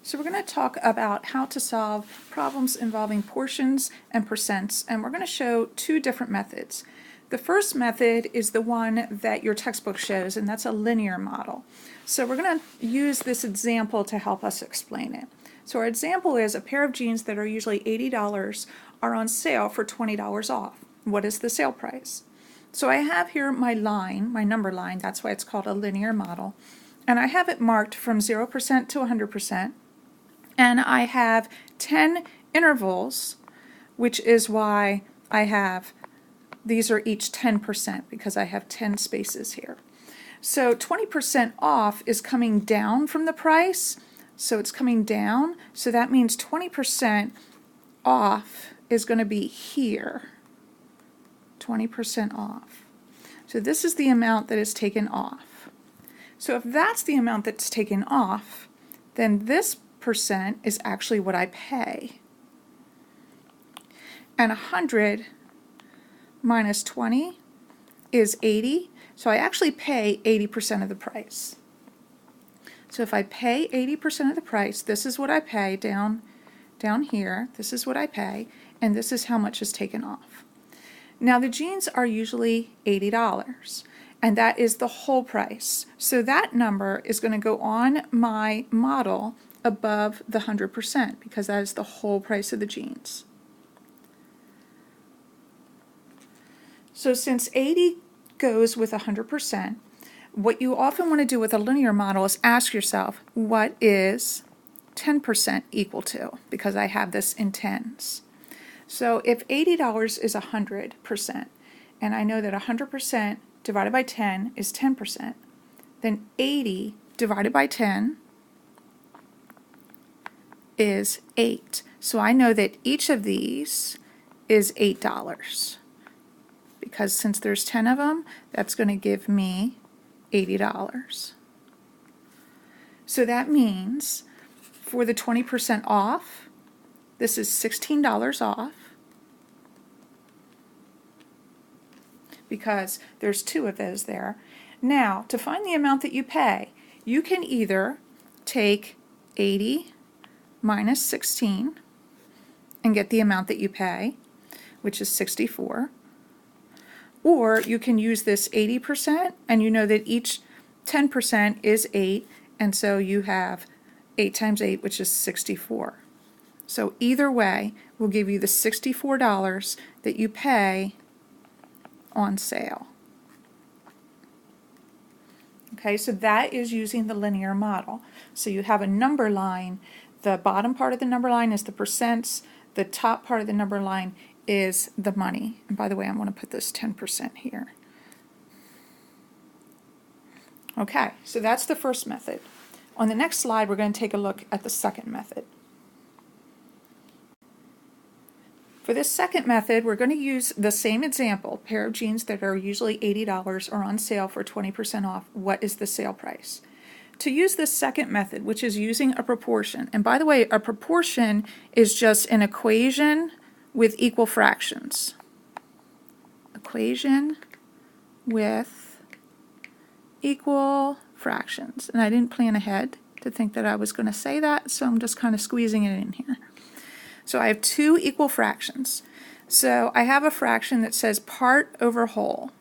So we're going to talk about how to solve problems involving portions and percents, and we're going to show two different methods. The first method is the one that your textbook shows, and that's a linear model. So we're going to use this example to help us explain it. So our example is a pair of jeans that are usually $80 are on sale for $20 off. What is the sale price? So I have here my line, my number line, that's why it's called a linear model, and I have it marked from 0% to 100%. And I have 10 intervals, which is why I have, these are each 10% because I have 10 spaces here. So 20% off is coming down from the price, so it's coming down, so that means 20% off is going to be here, 20% off. So this is the amount that is taken off. So if that's the amount that's taken off, then this percent is actually what I pay. And 100 minus 20 is 80, so I actually pay 80% of the price. So if I pay 80% of the price, this is what I pay down here, this is what I pay, and this is how much is taken off. Now the jeans are usually $80, and that is the whole price. So that number is going to go on my model above the 100% because that is the whole price of the jeans. So since 80 goes with 100%, what you often want to do with a linear model is ask yourself, what is 10% equal to? Because I have this in tens. So if $80 is 100%, and I know that 100% divided by 10 is 10%, then 80 divided by 10 is 8. So I know that each of these is $8. Because since there's 10 of them, that's going to give me $80. So that means for the 20% off, this is $16 off because there's two of those there. Now, to find the amount that you pay, you can either take 80 minus 16 and get the amount that you pay, which is 64. Or you can use this 80%, and you know that each 10% is 8, and so you have 8 times 8, which is 64. So either way will give you the $64 that you pay on sale. Okay, so that is using the linear model. So you have a number line. The bottom part of the number line is the percents. The top part of the number line is the money. And by the way, I'm going to put this 10% here. Okay, so that's the first method. On the next slide, we're going to take a look at the second method. For this second method, we're going to use the same example, pair of jeans that are usually $80 are on sale for 20% off. What is the sale price? To use this second method, which is using a proportion, and by the way, a proportion is just an equation with equal fractions. Equation with equal fractions. And I didn't plan ahead to think that I was going to say that, so I'm just kind of squeezing it in here. So I have two equal fractions. So I have a fraction that says part over whole.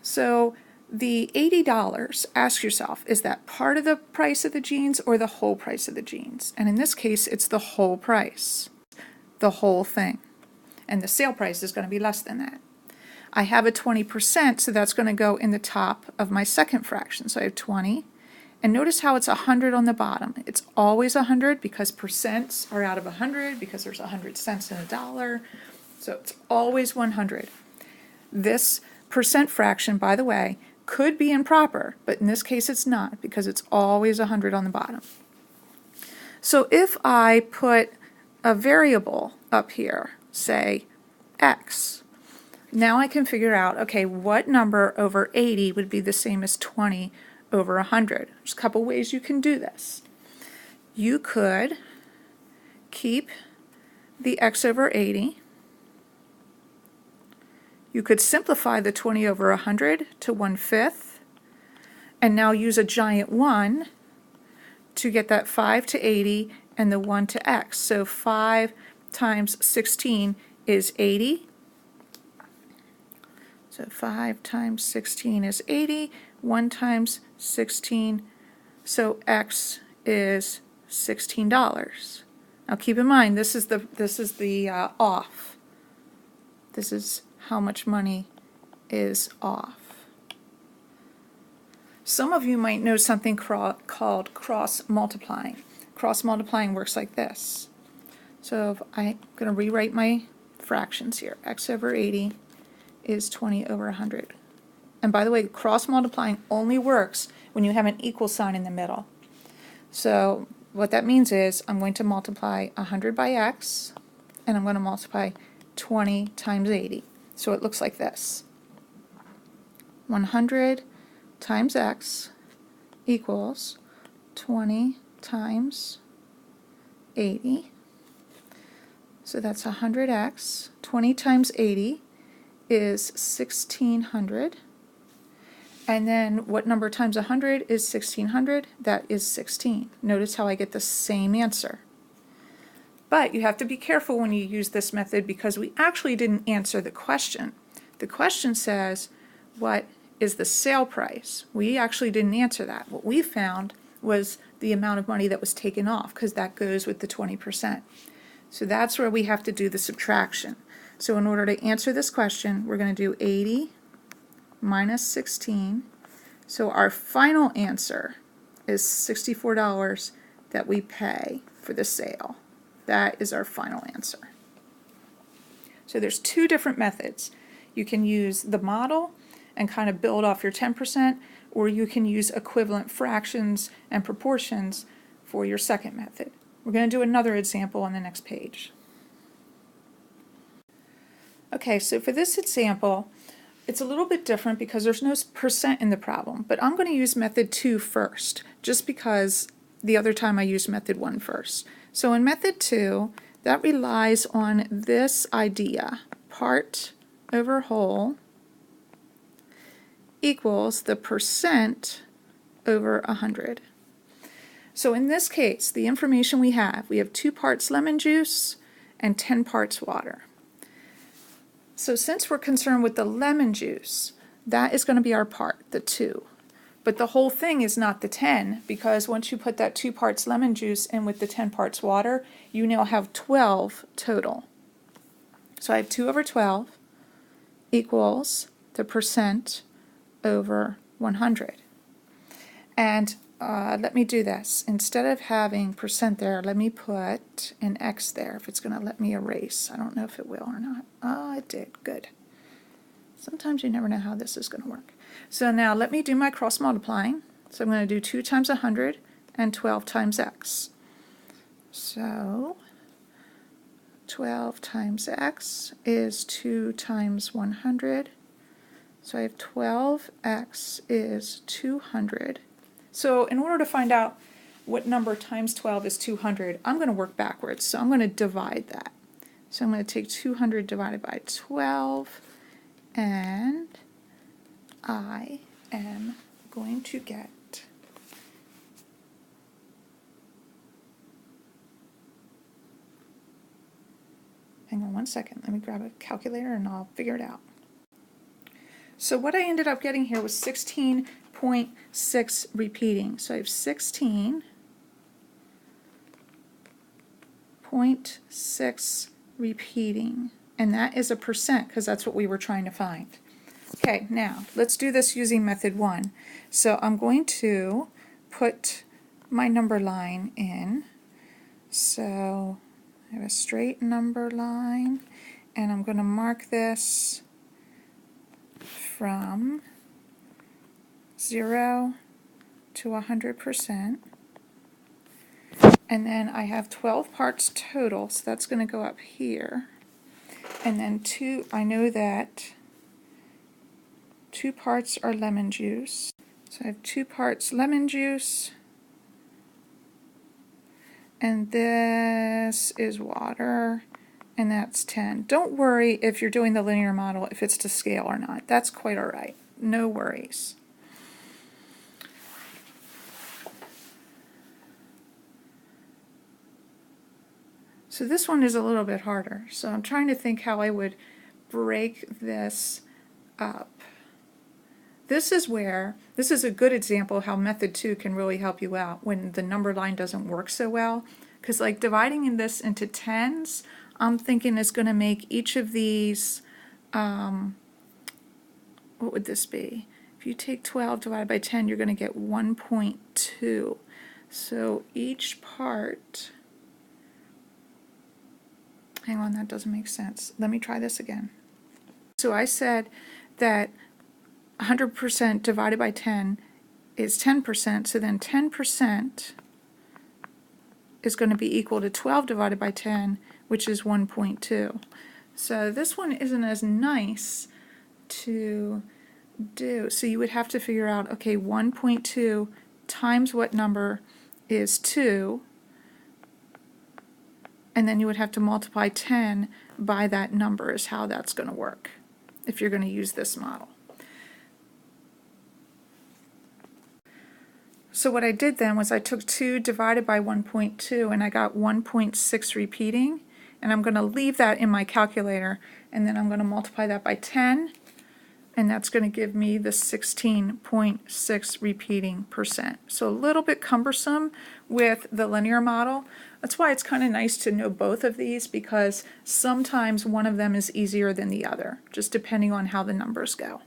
So the $80, ask yourself, is that part of the price of the jeans or the whole price of the jeans? And in this case, it's the whole price, the whole thing. And the sale price is going to be less than that. I have a 20%, so that's going to go in the top of my second fraction. So I have 20. And notice how it's 100 on the bottom. It's always 100 because percents are out of 100 because there's 100 cents in a dollar. So it's always 100. This percent fraction, by the way, could be improper, but in this case it's not because it's always 100 on the bottom. So if I put a variable up here, say x, now I can figure out, okay, what number over 80 would be the same as 20 over 100. There's a couple ways you can do this. You could keep the x over 80. You could simplify the 20 over 100 to 1/5, and now use a giant 1 to get that 5 to 80 and the 1 to x. So 5 times 16 is 80. So 5 times 16 is 80, 1 times 16, so x is $16. Now keep in mind, this is the off. This is how much money is off. Some of you might know something called cross multiplying. Cross multiplying works like this. So if I'm going to rewrite my fractions here. X over 80 is 20 over 100. And by the way, cross multiplying only works when you have an equal sign in the middle. So what that means is I'm going to multiply 100 by x, and I'm going to multiply 20 times 80. So it looks like this. 100 times x equals 20 times 80. So that's 100x. 20 times 80 is 1600. And then what number times 100 is 1600? That is 16. Notice how I get the same answer. But you have to be careful when you use this method because we actually didn't answer the question. The question says, what is the sale price? We actually didn't answer that. What we found was the amount of money that was taken off because that goes with the 20%. So that's where we have to do the subtraction. So in order to answer this question, we're going to do 80 minus 16. So our final answer is $64 that we pay for the sale. That is our final answer. So there's two different methods. You can use the model and kind of build off your 10%, or you can use equivalent fractions and proportions for your second method. We're going to do another example on the next page. Okay, so for this example, it's a little bit different because there's no percent in the problem, but I'm going to use method 2 first, just because the other time I used method 1 first. So in method 2, that relies on this idea, part over whole equals the percent over 100. So in this case, the information we have 2 parts lemon juice and 10 parts water. So since we're concerned with the lemon juice, that is going to be our part, the 2. But the whole thing is not the 10, because once you put that 2 parts lemon juice in with the 10 parts water, you now have 12 total. So I have 2 over 12 equals the percent over 100. And let me do this. Instead of having percent there, let me put an X there if it's going to let me erase. I don't know if it will or not. Oh, it did. Good. Sometimes you never know how this is going to work. So now let me do my cross multiplying. So I'm going to do 2 times 100 and 12 times X. So 12 times X is 2 times 100. So I have 12X is 200. So in order to find out what number times 12 is 200, I'm going to work backwards. So I'm going to divide that. So I'm going to take 200 divided by 12, and I am going to get hang on one second, let me grab a calculator and I'll figure it out. So what I ended up getting here was 16.6 repeating. So I have 16.6 repeating, and that is a percent because that's what we were trying to find. Okay, now let's do this using method 1. So I'm going to put my number line in. So I have a straight number line, and I'm going to mark this from 0 to 100%. And then I have 12 parts total, so that's going to go up here. And then I know that 2 parts are lemon juice. So I have 2 parts lemon juice. And this is water, and that's 10. Don't worry if you're doing the linear model if it's to scale or not. That's quite all right. No worries. So this one is a little bit harder. So I'm trying to think how I would break this up. This is a good example how method 2 can really help you out when the number line doesn't work so well. Because like dividing this into tens, I'm thinking is going to make each of these, what would this be? If you take 12 divided by 10, you're going to get 1.2. So each part, hang on, that doesn't make sense. Let me try this again. So I said that 100% divided by 10 is 10%, so then 10% is going to be equal to 12 divided by 10, which is 1.2. So this one isn't as nice to do. So you would have to figure out, okay, 1.2 times what number is 2, and then you would have to multiply 10 by that number is how that's going to work if you're going to use this model. So what I did then was I took 2 divided by 1.2 and I got 1.6 repeating, and I'm going to leave that in my calculator, and then I'm going to multiply that by 10, and that's going to give me the 16.6 repeating percent. So a little bit cumbersome with the linear model. That's why it's kind of nice to know both of these, because sometimes one of them is easier than the other, just depending on how the numbers go.